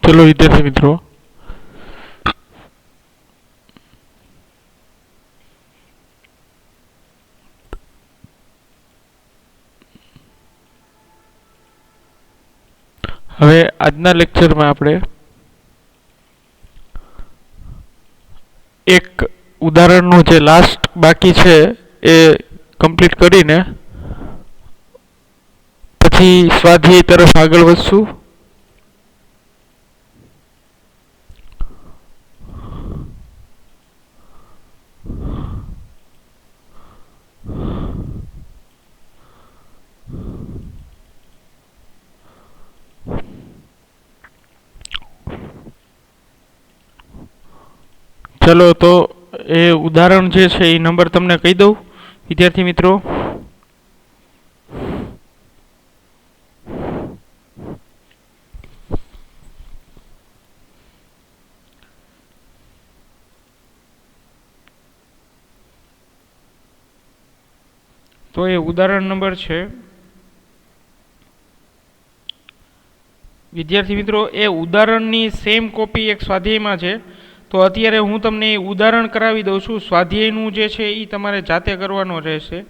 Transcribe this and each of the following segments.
ચલો વિદ્યાર્થી મિત્રો, હવે આજના લેક્ચરમાં આપણે એક ઉદાહરણનું જે લાસ્ટ બાકી છે એ કમ્પ્લીટ કરીને પછી સ્વાધ્યાય તરફ આગળ વધશું. ચલો તો એ ઉદાહરણ જે છે એ નંબર તમને કહી દઉં વિદ્યાર્થી મિત્રો. તો એ ઉદાહરણ નંબર છે વિદ્યાર્થી મિત્રો, એ ઉદાહરણની સેમ કોપી એક સ્વાધ્યાયમાં છે. તો અત્યારે હું તમને ઉદાહરણ કરાવી દઉં છું. સ્વાધ્યાયનું જે છે એ તમારે જાતે કરવાનો રહેશે.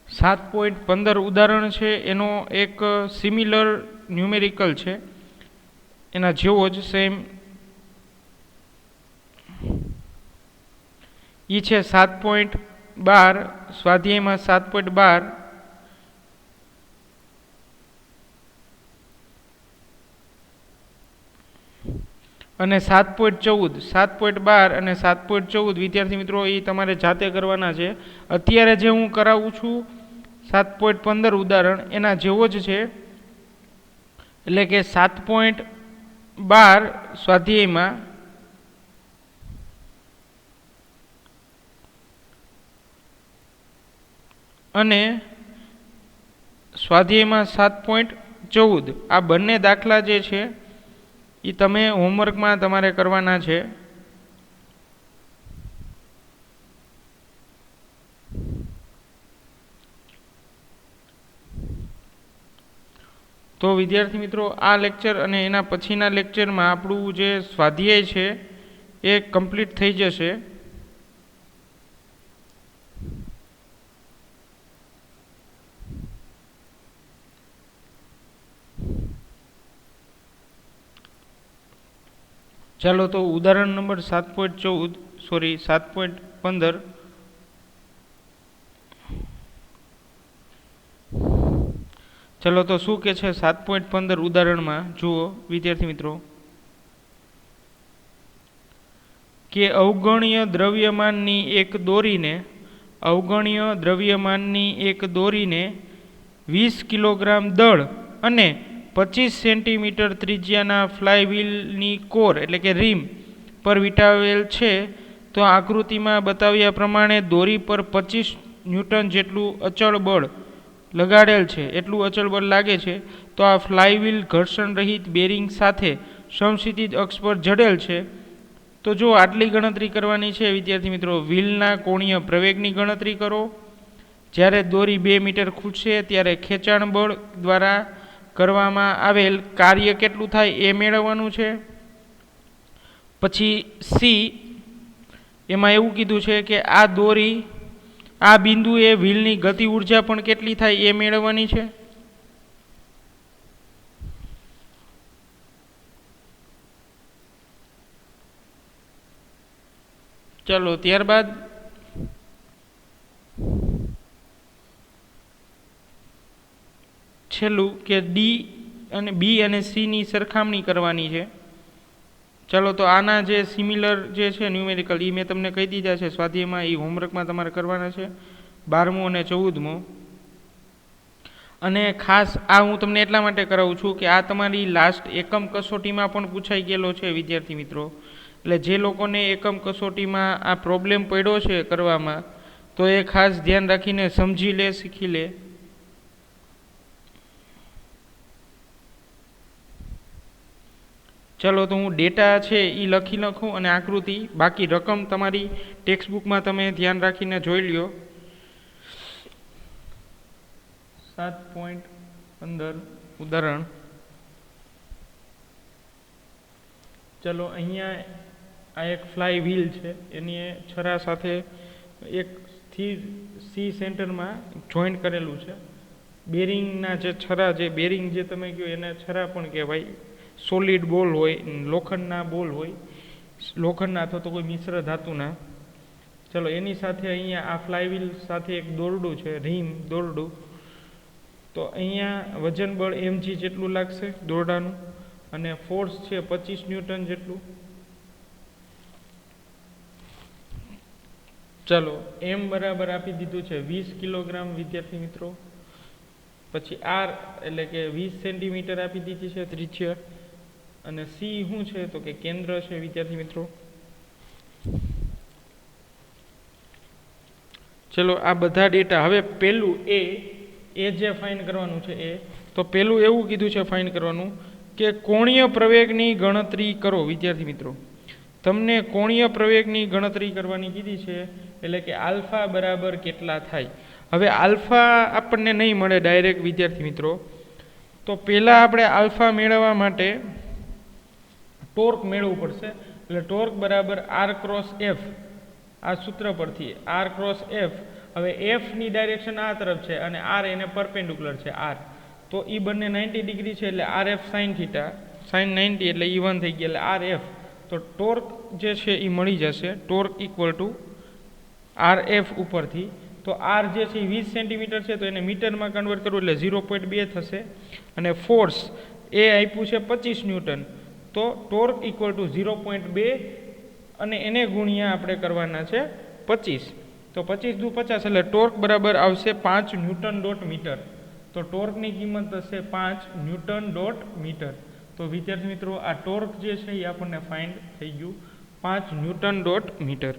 સાત 7.15 ઉદાહરણ છે. એનો એક સિમિલર ન્યુમેરિકલ છે, એના જેવો જ સેમ ઈ છે 7.12. સ્વાધ્યાયમાં 7.12 અને 7.14. 7.12 અને 7.14 વિદ્યાર્થી મિત્રો એ તમારે જાતે કરવાના છે. અત્યારે જે હું કરાવું છું 7.15 ઉદાહરણ એના જેવો જ છે, એટલે કે 7.12 સ્વાધ્યાયમાં અને સ્વાધ્યાયમાં 7.14. આ બંને દાખલા જે છે એ તમે હોમવર્કમાં તમારે કરવાના છે. તો વિદ્યાર્થી મિત્રો આ લેક્ચર અને એના પછીના લેક્ચરમાં આપણું જે સ્વાધ્યાય છે એ કમ્પ્લીટ થઈ જશે. ચાલો તો ઉદાહરણ નંબર 7.15. ચલો તો શું કે છે 7.15 ઉદાહરણમાં જુઓ વિદ્યાર્થી મિત્રો, કે અવગણ્ય દ્રવ્યમાનની એક દોરીને 20 કિલોગ્રામ દળ અને 25 સેન્ટીમીટર ત્રિજ્યાના ફ્લાયવ્હીલની કોર એટલે કે રીમ પર વીંટાવેલ છે. તો આકૃતિમાં બતાવ્યા પ્રમાણે દોરી પર 25 ન્યૂટન જેટલું અચળ બળ લગાડેલ છે, એટલું અચળ બળ લાગે છે. તો આ ફ્લાયવ્હીલ ઘર્ષણ રહિત બેરિંગ સાથે સમક્ષિતિજ અક્ષ પર જડેલ છે. તો જો આટલી ગણતરી કરવાની છે વિદ્યાર્થી મિત્રો. વ્હીલના કોણીય પ્રવેગની ગણતરી કરો. જ્યારે દોરી 2 મીટર ખૂટશે ત્યારે ખેંચાણ બળ દ્વારા કરવામાં આવેલ કાર્ય કેટલું થાય એ મેળવવાનું છે. પછી સી એમાં એવું કીધું છે કે આ બિંદુએ વ્હીલની ગતિ ઉર્જા પણ કેટલી થાય એ મેળવવાની છે. ચાલો ત્યારબાદ છેલ્લું કે બી અને સી ની સરખામણી કરવાની છે. ચાલો તો આના જે સિમિલર જે છે ન્યુમેરિકલ એ મેં તમને કહી દીધા છે સ્વાધ્યાયમાં. એ હોમવર્કમાં તમારે કરવાના છે 12મું અને 14મું. અને ખાસ આ હું તમને એટલા માટે કરાવું છું કે આ તમારી લાસ્ટ એકમ કસોટીમાં પણ પૂછાઈ ગયેલો છે વિદ્યાર્થી મિત્રો. એટલે જે લોકોને એકમ કસોટીમાં આ પ્રોબ્લેમ પડ્યો છે કરવામાં, તો એ ખાસ ધ્યાન રાખીને સમજી લે, શીખી લે. ચલો તો હું ડેટા છે એ લખી નાખું અને આકૃતિ, બાકી રકમ તમારી ટેક્સ્ટબુકમાં તમે ધ્યાન રાખીને જોઈ લ્યો. 7.15 ઉદાહરણ. ચલો અહીંયા આ એક ફ્લાય વ્હીલ છે, એની છરા સાથે એક સ્થિર સી સેન્ટરમાં જોઈન્ટ કરેલું છે. બેરિંગના જે છરા, જે બેરિંગ જે તમે કહો એને છરા પણ કહેવાય. સોલિડ બોલ હોય, લોખંડના બોલ હોય, લોખંડના અથવા તો કોઈ મિશ્ર ધાતુના. ચલો એની સાથે અહીંયા આ ફ્લાયવ્હીલ સાથે એક દોરડું છે, રીમ દોરડું. તો અહીંયા વજન બળ mg જેટલું લાગશે દોરડાનું, અને ફોર્સ છે 25 ન્યૂટન જેટલું. ચલો m બરાબર આપી દીધું છે 20 કિલોગ્રામ વિદ્યાર્થી મિત્રો. પછી r એટલે કે 20 સેન્ટીમીટર આપી દીધી છે ત્રિજ્યા. અને c શું છે તો કે કેન્દ્ર છે વિદ્યાર્થી મિત્રો. ચલો આ બધા ડેટા. હવે પહેલું એ જે ફાઇન્ડ કરવાનું છે એ તો પહેલું એવું કીધું છે ફાઇન્ડ કરવાનું કે કોણીય પ્રવેગની ગણતરી કરો. વિદ્યાર્થી મિત્રો તમને કોણીય પ્રવેગની ગણતરી કરવાની કીધી છે, એટલે કે આલ્ફા બરાબર કેટલા થાય. હવે આલ્ફા આપણને નહીં મળે ડાયરેક્ટ વિદ્યાર્થી મિત્રો, તો પહેલાં આપણે આલ્ફા મેળવવા માટે ટોર્ક મેળવવું પડશે. એટલે ટોર્ક બરાબર આર ક્રોસ એફ, આ સૂત્ર પરથી આર ક્રોસ એફ. હવે એફની ડાયરેક્શન આ તરફ છે અને આર એને પરપેન્ડિક્યુલર છે આર, તો એ બંને 90 ડિગ્રી છે, એટલે R F sine theta, sine 90 એટલે E1 થઈ ગયા, એટલે આર એફ. તો ટોર્ક જે છે એ મળી જશે, torque equal to R F ઉપરથી. તો આર જે છે એ 20 સેન્ટીમીટર છે, તો એને મીટરમાં કન્વર્ટ કરવું એટલે 0.2 થશે. અને ફોર્સ એ આપ્યું છે 25 ન્યૂટન, તો ટોર્ક ઇક્વલ ટુ 0.2 અને એને ગુણ્યા આપણે કરવાના છે 25. તો 25 દુ 50 એટલે ટોર્ક બરાબર આવશે 5 ન્યૂટન ડોટ મીટર. તો ટોર્કની કિંમત થશે 5 ન્યૂટન ડોટ મીટર. તો વિદ્યાર્થી મિત્રો આ ટોર્ક જે છે એ આપણને ફાઇન્ડ થઈ ગયું 5 ન્યૂટન ડોટ મીટર.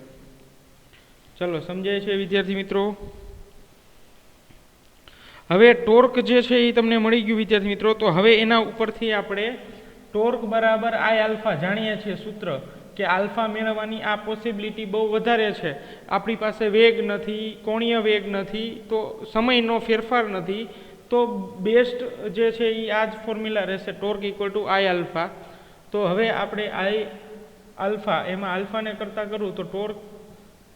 ચલો સમજાય છે વિદ્યાર્થી મિત્રો. હવે ટોર્ક જે છે એ તમને મળી ગયું વિદ્યાર્થી મિત્રો. તો હવે એના ઉપરથી આપણે ટોર્ક બરાબર આઈ આલ્ફા જાણીએ છીએ સૂત્ર, કે આલ્ફા મેળવવાની આ પોસિબિલિટી બહુ વધારે છે. આપણી પાસે વેગ નથી, કોણીય વેગ નથી, તો સમયનો ફેરફાર નથી, તો બેસ્ટ જે છે એ આ જ ફોર્મ્યુલા રહેશે, ટોર્ક ઇક્વલ ટુ આઈ આલ્ફા. તો હવે આપણે આઈ આલ્ફા, એમાં આલ્ફાને કરતાં કરું તો ટોર્ક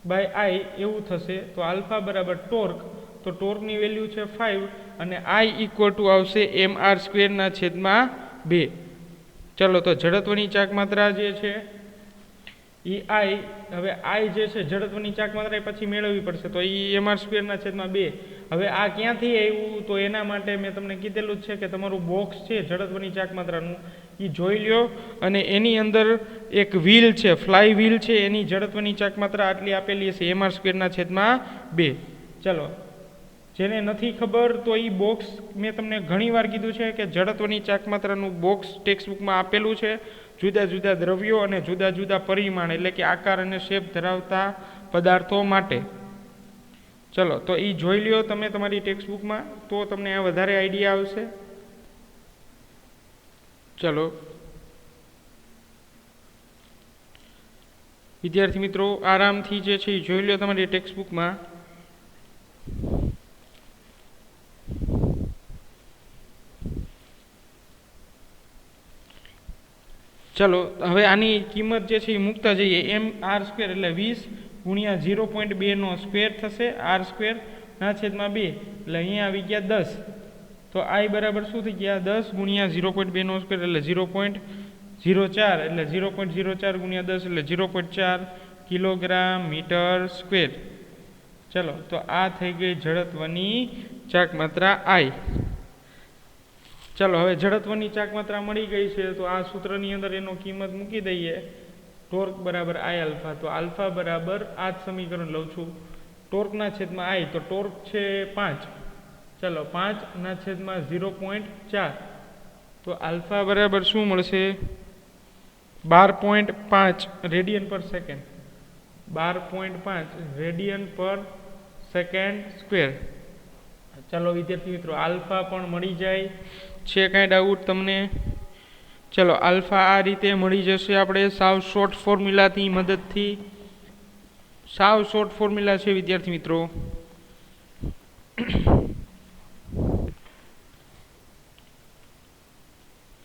બાય આઈ એવું થશે. તો આલ્ફા બરાબર ટોર્ક, તો ટોર્કની વેલ્યુ છે 5 અને આઈ ઇક્વલ ટુ આવશે mr²/2. ચલો તો જડત્વની ચાક માત્રા જે છે એ આઈ, હવે આઈ જે છે જડત્વની ચાક માત્રા પછી મેળવવી પડશે, તો એ mr²/2. હવે આ ક્યાંથી આવ્યું તો એના માટે મેં તમને કીધેલું જ છે કે તમારું બોક્સ છે જડત્વની ચાક માત્રાનું એ જોઈ લ્યો, અને એની અંદર એક વ્હીલ છે, ફ્લાય વ્હીલ છે, એની જડત્વની ચાક માત્રા આટલી આપેલી હશે mr²/2. ચલો જેને નથી ખબર તો એ બોક્સ મેં તમને ઘણી વાર કીધું છે કે જડત્વની ચાક માત્રાનું બોક્સ ટેક્સ્ટબુકમાં આપેલું છે, જુદા જુદા દ્રવ્યો અને જુદા જુદા પરિમાણ, એટલે કે આકાર અને શેપ ધરાવતા પદાર્થો માટે. ચલો તો એ જોઈ લ્યો તમે તમારી ટેક્સ્ટબુકમાં, તો તમને આ વધારે આઈડિયા આવશે. ચલો વિદ્યાર્થી મિત્રો આરામથી જે છે એ જોઈ લો તમારી ટેક્સ્ટબુકમાં. ચલો હવે આની કિંમત જે છે એ મૂકતા જઈએ. mr² એટલે 20 ગુણ્યા 0.2 નો સ્ક્વેર થશે, r²/2 એટલે અહીંયા આવી ગયા 10. તો i બરાબર શું થઈ ગયા 10 ગુણ્યા 0.2 નો સ્ક્વેર એટલે 0.04, એટલે 0.04 ગુણ્યા 10 એટલે 0.4 કિલોગ્રામ મીટર સ્ક્વેર. ચલો તો આ થઈ ગઈ જડત્વની ચાક માત્રા i. ચલો હવે જડત્વની ચાક માત્રા મળી ગઈ છે, તો આ સૂત્રની અંદર એનો કિંમત મૂકી દઈએ, ટોર્ક બરાબર આઈ આલ્ફા. તો આલ્ફા બરાબર આ જ સમીકરણ લઉં છું, ટોર્કના છેદમાં આઈ, તો ટોર્ક છે 5. ચલો 5/0.4, તો આલ્ફા બરાબર શું મળશે 12.5 રેડિયન પર સેકન્ડ, 12.5 રેડિયન પર સેકન્ડ સ્ક્વેર. ચલો વિદ્યાર્થી મિત્રો આલ્ફા પણ મળી જાય છે. કાંઈ ડાઉટ તમને? ચલો આલ્ફા આ રીતે મળી જશે આપણે સાવ શોર્ટ ફોર્મ્યુલાની મદદથી. સાવ શોર્ટ ફોર્મ્યુલા છે વિદ્યાર્થી મિત્રો.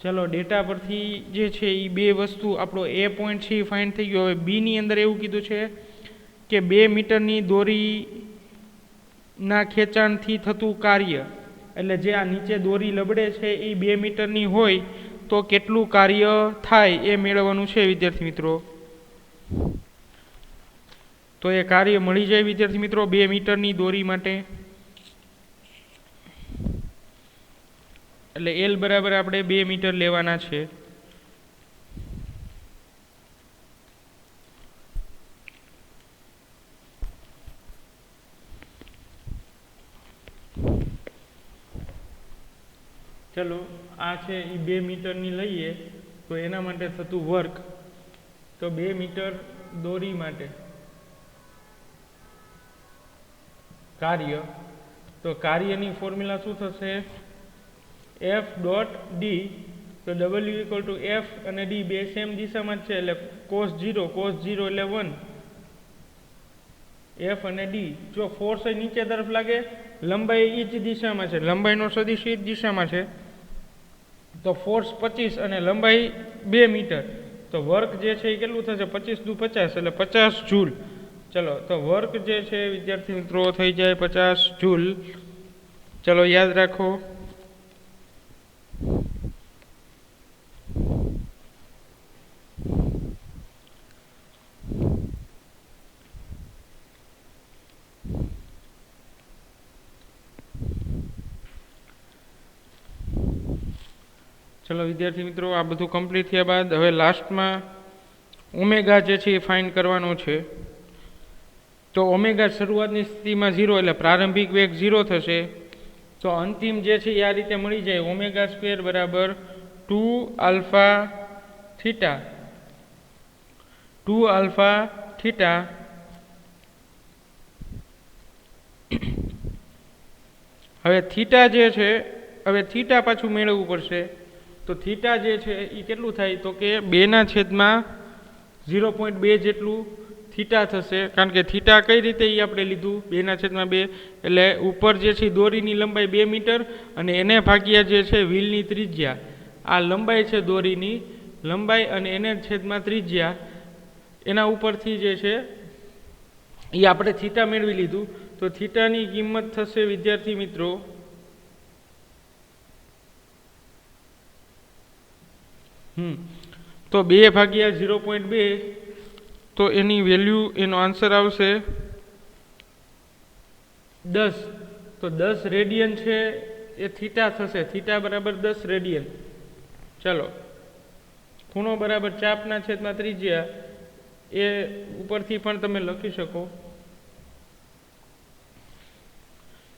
ચલો ડેટા પરથી જે છે એ બે વસ્તુ આપણો એ પોઈન્ટ છે એ ફાઇન્ડ થઈ ગયો. હવે બીની અંદર એવું કીધું છે કે 2 મીટરની દોરીના ખેંચાણથી થતું કાર્ય, એટલે જે આ નીચે દોરી લબડે છે એ 2 મીટરની હોય તો કેટલું કાર્ય થાય એ મેળવવાનું છે વિદ્યાર્થી મિત્રો. તો એ કાર્ય મળી જાય વિદ્યાર્થી મિત્રો 2 મીટરની દોરી માટે. એટલે એલ બરાબર આપણે 2 મીટર લેવાના છે. ચલો આ છે એ 2 મીટરની લઈએ તો એના માટે થતું વર્ક. તો 2 મીટર દોરી માટે કાર્ય, તો કાર્યની ફોર્મ્યુલા શું થશે? F dot D. તો ડબલ્યુ ઇક્વલ ટુ એફ અને ડી બે સેમ દિશામાં જ છે એટલે કોસ 0 એટલે 1 એફ અને ડી. જો ફોર્સ નીચે તરફ લાગે, લંબાઈ એ જ દિશામાં છે, લંબાઈનો સદિશ એ જ દિશામાં છે, તો ફોર્સ 25 અને લંબાઈ 2 મીટર. તો વર્ક જે છે એ કેટલું થશે? 25 દુ 50 એટલે 50 જૂલ. ચલો તો વર્ક જે છે વિદ્યાર્થી મિત્રો થઈ જાય 50 જૂલ. ચલો યાદ રાખો. ચલો વિદ્યાર્થી મિત્રો આ બધું કમ્પ્લીટ થયા બાદ હવે લાસ્ટમાં ઓમેગા જે છે એ ફાઇન્ડ કરવાનો છે. તો ઓમેગા શરૂઆતની સ્થિતિમાં 0 એટલે પ્રારંભિક વેગ 0 થશે. તો અંતિમ જે છે એ આ રીતે મળી જાય ઓમેગા સ્ક્વેર બરાબર 2 આલ્ફા થીટા. 2 આલ્ફા થીટા હવે થીટા જે છે, હવે થીટા પાછું મેળવવું પડશે. તો થીટા જે છે એ કેટલું થાય? તો કે 2/0.2 જેટલું થીટા થશે. કારણ કે થીટા કઈ રીતે એ આપણે લીધું 2/2, એટલે ઉપર જે છે દોરીની લંબાઈ 2 મીટર અને એને ભાગ્યા જે છે વ્હીલની ત્રિજ્યા. આ લંબાઈ છે દોરીની લંબાઈ અને એને છેદમાં ત્રિજ્યા. એના ઉપરથી જે છે એ આપણે થીટા મેળવી લીધું. તો થીટાની કિંમત થશે વિદ્યાર્થી મિત્રો તો 2/0.2. તો એની વેલ્યુ, એનો આન્સર આવશે 10. તો 10 રેડિયન છે એ થીટા થશે. થીટા બરાબર 10 રેડિયન. ચલો ખૂણો બરાબર ચાપના છેદમાં ત્રિજ્યા, એ ઉપરથી પણ તમે લખી શકો.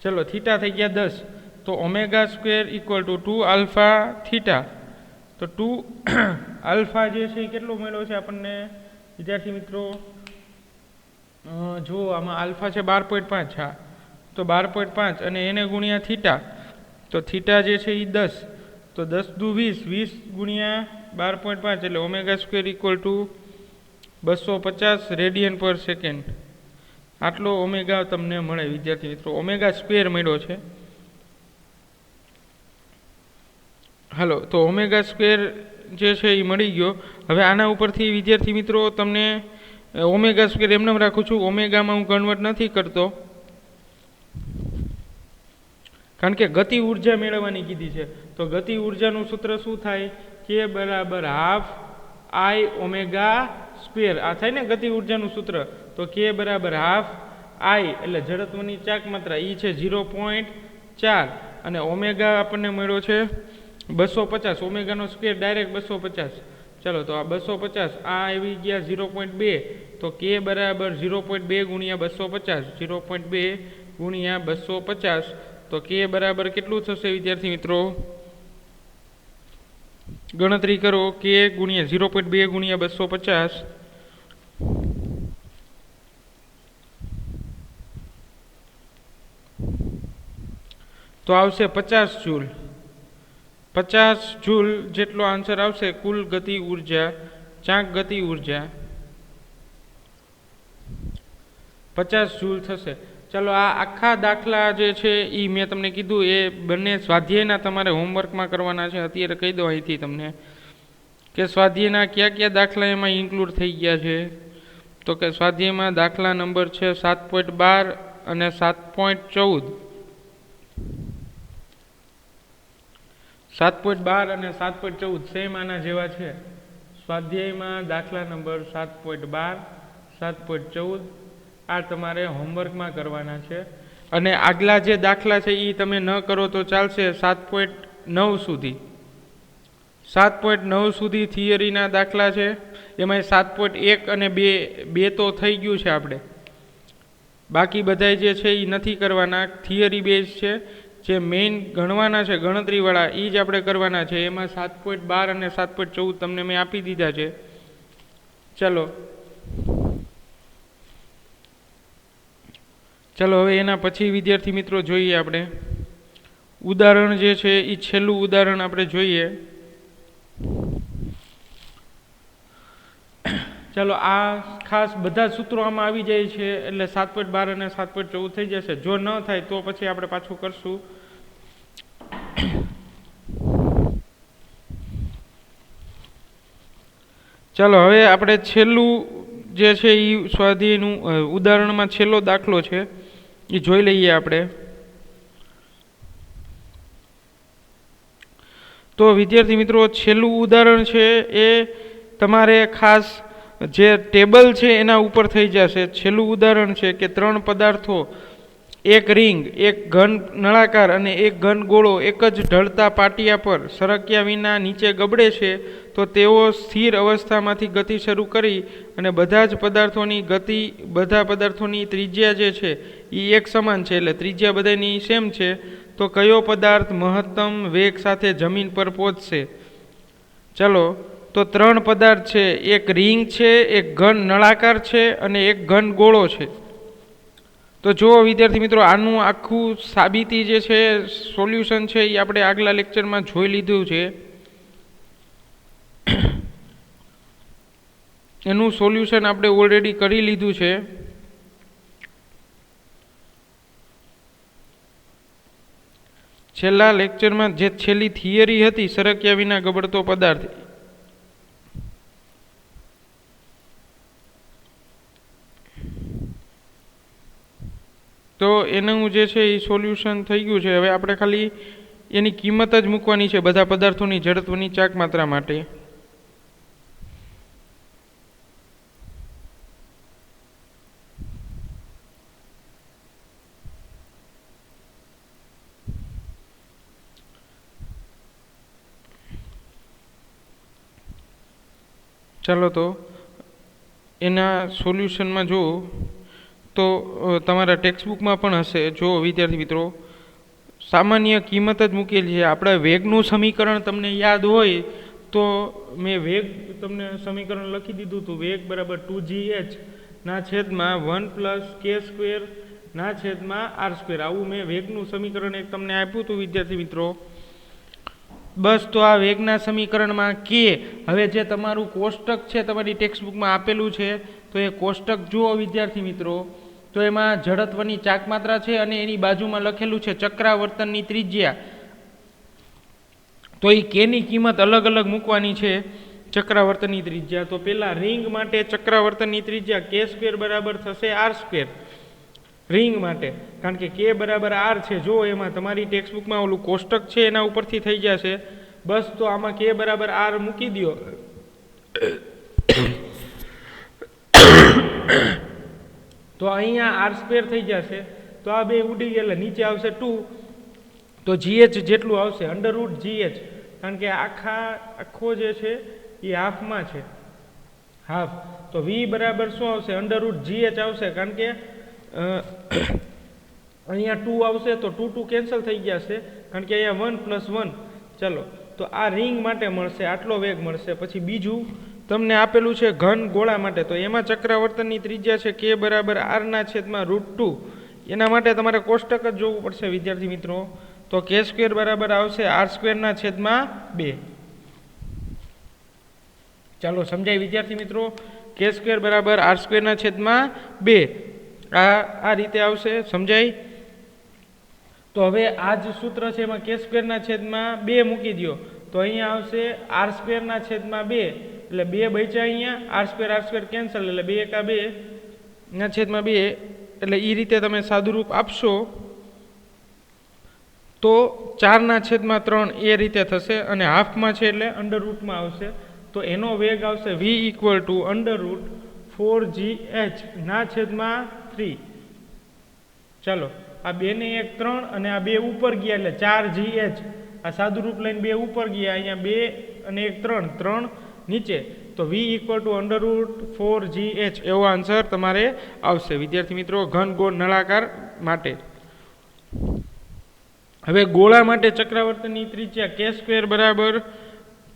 ચલો થીટા થઈ ગયા 10. તો omega square equal to 2 alpha theta. તો 2 આલ્ફા જે છે એ કેટલો મળ્યો છે આપણને વિદ્યાર્થી મિત્રો? જો આમાં આલ્ફા છે 12.5. હા તો 12.5 અને એને ગુણ્યા થીટા. તો થીટા જે છે એ 10. તો 10 દુ 20, 20 ગુણ્યા 12.5 એટલે omega square equal to 250 radian પર સેકન્ડ. આટલો ઓમેગા તમને મળે વિદ્યાર્થી મિત્રો. ઓમેગા સ્ક્વેર મળ્યો છે. હાલો તો ઓમેગા સ્ક્વેર જે છે એ મળી ગયો. હવે આના ઉપરથી વિદ્યાર્થી મિત્રો તમને ઓમેગા સ્ક્વેર એમને રાખું છું, ઓમેગામાં હું કન્વર્ટ નથી કરતો કારણ કે ગતિ ઉર્જા મેળવવાની કીધી છે. તો ગતિ ઉર્જાનું સૂત્ર શું થાય? કે બરાબર હાફ આઈ ઓમેગા સ્ક્વેર. આ થાય ને ગતિ ઉર્જાનું સૂત્ર. તો કે બરાબર હાફ આઈ એટલે જડત્વની ચાક માત્રા ઈ છે 0.4 અને ઓમેગા આપણને મળ્યો છે 250. ઓમેગાનો સ્ક્વેર ડાયરેક્ટ 250. ચલો તો આ 250 આ આવી ગયા 0.2. તો કે બરાબર 0.2 ગુણ્યા 250. 0.2 ગુણ્યા 250. તો કે બરાબર કેટલું થશે વિદ્યાર્થી મિત્રો? ગણતરી કરો. કે ગુણ્યા 0.2 ગુણ્યા 250 તો આવશે 50 જૂલ. 50 જૂલ જેટલો આન્સર આવશે કુલ ગતિ ઉર્જા, ચાંક ગતિ ઉર્જા 50 જૂલ થશે। ચાલો આ આખા દાખલા જે છે એ મેં તમને કીધું એ બંને સ્વાધ્યાયના તમારે હોમવર્કમાં કરવાના છે। અત્યારે કહી દો અહીંથી તમને કે સ્વાધ્યાયના કયા કયા દાખલા એમાં ઇન્ક્લુડ થઈ ગયા છે। તો કે સ્વાધ્યાયમાં દાખલા નંબર છે 7.12 અને 7.14, 7.12 અને 7.14 સેમ આના જેવા છે। સ્વાધ્યાયમાં દાખલા નંબર 7.12, 7.14 આ તમારે હોમવર્કમાં કરવાના છે। અને આગલા જે દાખલા છે એ તમે ન કરો તો ચાલશે 7.9 સુધી। 7.9 સુધી થિયરીના દાખલા છે, એમાં 7.1 અને 2 તો થઈ ગયું છે આપણે, બાકી બધા જે છે એ નથી કરવાના, થિયરી બેઝ છે। જે મેઇન ગણવાના છે ગણતરીવાળા એ જ આપણે કરવાના છે, એમાં 7.12 અને 7.14 તમને મેં આપી દીધા છે। ચલો હવે એના પછી વિદ્યાર્થી મિત્રો જોઈએ આપણે ઉદાહરણ જે છે એ છેલ્લું ઉદાહરણ આપણે જોઈએ। ચાલો આ ખાસ બધા સૂત્રો આમાં આવી જાય છે એટલે 7.12 અને 7.14 થઈ જશે। જો ન થાય તો પછી આપણે પાછું કરશું। ચાલો હવે આપણે છેલ્લું જે છે એ સ્વાધ્યાયનું ઉદાહરણમાં છેલ્લો દાખલો છે એ જોઈ લઈએ આપણે। તો વિદ્યાર્થી મિત્રો છેલ્લું ઉદાહરણ છે એ તમારે ખાસ જે ટેબલ છે એના ઉપર થઈ જશે। છેલ્લું ઉદાહરણ છે કે 3 પદાર્થો, એક રિંગ, એક ઘન નળાકાર અને એક ઘન ગોળો એક જ ઢળતા પાટિયા પર સરક્યા વિના નીચે ગબડે છે, તો તેઓ સ્થિર અવસ્થામાંથી ગતિ શરૂ કરી અને બધા પદાર્થોની ત્રિજ્યા જે છે એ એક સમાન છે, એટલે ત્રિજ્યા બધાની સેમ છે। તો કયો પદાર્થ મહત્તમ વેગ સાથે જમીન પર પહોંચશે? ચલો તો 3 પદાર્થ છે, એક રિંગ છે, એક ઘન નળાકાર છે અને એક ઘન ગોળો છે। તો જુઓ વિદ્યાર્થી મિત્રો આનું આખું સાબિતી જે છે સોલ્યુશન છે એ આપણે આગલા લેક્ચરમાં જોઈ લીધું છે। એનું સોલ્યુશન આપણે ઓલરેડી કરી લીધું છે। છેલ્લા લેક્ચરમાં જે છેલ્લી થિયરી હતી સરક્યા વિના ગબડતો પદાર્થ, તો એનું જે છે એ સોલ્યુશન થઈ ગયું છે। હવે આપણે ખાલી એની કિંમત જ મૂકવાની છે બધા પદાર્થોની જડત્વની ચાક માત્રા માટે। ચાલો તો એના સોલ્યુશનમાં જો તો તમારા ટેક્સ્ટબુકમાં પણ હશે। જો વિદ્યાર્થી મિત્રો સામાન્ય કિંમત જ મૂકેલી છે। આપણે વેગનું સમીકરણ તમને યાદ હોય તો મેં વેગ તમને સમીકરણ લખી દીધું હતું, વેગ બરાબર 2gh ના છેદમાં 1 + k² ના છેદમાં r²। આવું મેં વેગનું સમીકરણ એક તમને આપ્યું હતું વિદ્યાર્થી મિત્રો। બસ તો આ વેગના સમીકરણમાં કે હવે જે તમારું કોષ્ટક છે તમારી ટેક્સ્ટબુકમાં આપેલું છે તો એ કોષ્ટક જુઓ વિદ્યાર્થી મિત્રો। તો એમાં જડત્વની ચાક માત્રા છે અને એની બાજુમાં લખેલું છે ચક્રાવર્તનની ત્રિજ્યા। તો એ કેની કિંમત અલગ અલગ મૂકવાની છે ચક્રાવર્તનની ત્રિજ્યા। તો પહેલા રિંગ માટે ચક્રાવર્તનની ત્રિજ્યા k² બરાબર થશે r², રિંગ માટે, કારણ કે k બરાબર r છે। જો એમાં તમારી ટેક્સ્ટબુકમાં ઓલું કોષ્ટક છે એના ઉપરથી થઈ જશે। બસ તો આમાં k બરાબર r મૂકી દો તો અહીંયા r² થઈ જશે। તો આ બે ઉડી ગયેલા, નીચે આવશે 2, તો gh જેટલું આવશે √gh, કારણ કે આખો જે છે એ હાફમાં છે, હાફ। તો v બરાબર શું આવશે? √gh આવશે, કારણ કે અહીંયા 2 આવશે તો 2 કેન્સલ થઈ જશે, કારણ કે અહીંયા 1 + 1। ચલો તો આ રિંગ માટે મળશે, આટલો વેગ મળશે। પછી બીજું તમને આપેલું છે ઘન ગોળા માટે, તો એમાં ચક્રાવર્તનની ત્રિજ્યા છે k બરાબર r ના છેદમાં √2। એના માટે તમારે કોષ્ટક જ જોવું પડશે વિદ્યાર્થી મિત્રો। તો કે સ્ક્વેર બરાબર આવશે r² છેદમાં 2. ચાલો સમજાય વિદ્યાર્થી મિત્રો, કે સ્ક્વેર બરાબર r² છેદમાં 2 આ રીતે આવશે. સમજાય? તો હવે આ જ સૂત્ર છે એમાં કે સ્ક્વેરના છેદમાં 2 મૂકી દો તો અહીંયા આવશે r² છેદમાં 2 એટલે 2 બચ્યા અહીંયા r² કેન્સલ એટલે 2 એકા 2 ના છેદમાં 2 એટલે એ રીતે તમે સાદુરૂપ આપશો તો 4/3 એ રીતે થશે અને હાફમાં છે એટલે અંડરરૂટમાં આવશે. તો એનો વેગ આવશે v = √4gh ના છેદમાં 3. ચાલો આ 2 ને 1 3 અને આ 2 ઉપર ગયા એટલે 4gh. આ સાદું રૂપ લઈને 2 ઉપર ગયા, અહીંયા 2 અને 1 3 નીચે, તો v = √4gh એવો આન્સર તમારે આવશે વિદ્યાર્થી મિત્રો ઘન ગોળ નળાકાર માટે. હવે ગોળા માટે ચક્રાવર્તનની ત્રિજ્યા કે સ્ક્વેર બરાબર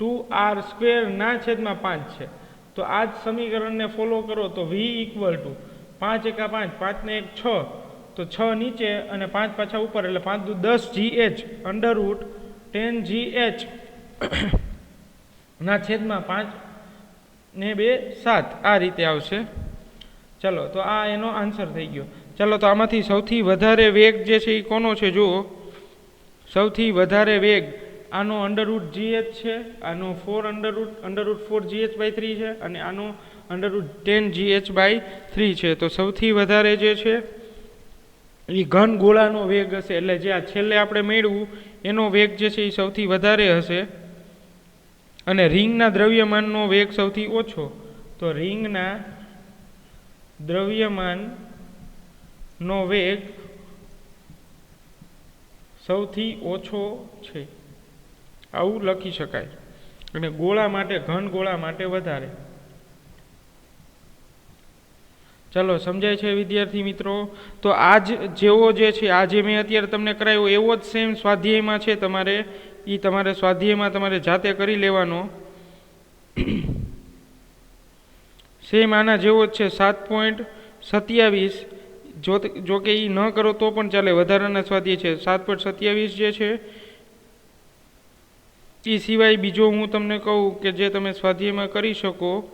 2r² ના છેદમાં 5 છે. તો આ જ સમીકરણને ફોલો કરો તો v = 5 એકા 5 5 ને 1 6 તો 6 નીચે અને 5 પાછા ઉપર એટલે 5 × 10gh √10gh ના છેદમાં 5 ને 2 7 આ રીતે આવશે. ચલો તો આ એનો આન્સર થઈ ગયો. ચલો તો આમાંથી સૌથી વધારે વેગ જે છે એ કોનો છે જુઓ. સૌથી વધારે વેગ આનો √gh છે, આનો √4gh/3 છે અને આનો √10gh/3 છે. તો સૌથી વધારે જે છે એ ઘન ગોળાનો વેગ હશે, એટલે જે આ છેલ્લે આપણે મેળવ્યું એનો વેગ જે છે એ સૌથી વધારે હશે. અને રિંગના દ્રવ્યમાનનો વેગ સૌથી ઓછો. તો રિંગના દ્રવ્યમાનનો વેગ સૌથી ઓછો છે, આવું લખી શકાય. અને ગોળા માટે ઘન ગોળા માટે વધારે. ચલો સમજાય છે વિદ્યાર્થી મિત્રો? તો આજ જેવો જે છે આ જે મેં અત્યારે તમને કરાવ્યો એવો જ સેમ સ્વાધ્યાયમાં છે, તમારે તમારે સ્વાધ્યાયમાં તમારે જાતે કરી લેવાનો. સેમ આના જેવો જ છે 7.27. જો કે એ ન કરો તો પણ ચાલે, વધારાના સ્વાધ્યાય છે. 7.27 જે છે એ સિવાય બીજો હું તમને કહું કે જે તમે સ્વાધ્યાયમાં કરી શકો.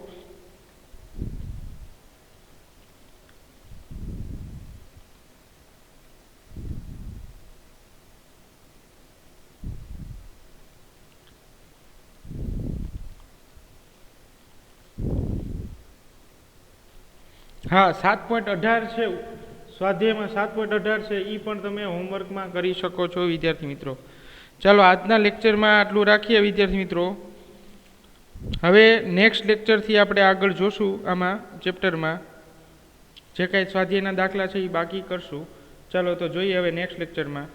હા 7.18 છે સ્વાધ્યાયમાં, 7.18 છે, એ પણ તમે હોમવર્કમાં કરી શકો છો વિદ્યાર્થી મિત્રો. ચાલો આજના લેક્ચરમાં આટલું રાખીએ વિદ્યાર્થી મિત્રો. હવે નેક્સ્ટ લેક્ચરથી આપણે આગળ જોશું, આમાં ચેપ્ટરમાં જે કાંઈ સ્વાધ્યાયના દાખલા છે એ બાકી કરશું. ચાલો તો જોઈએ હવે નેક્સ્ટ લેક્ચરમાં.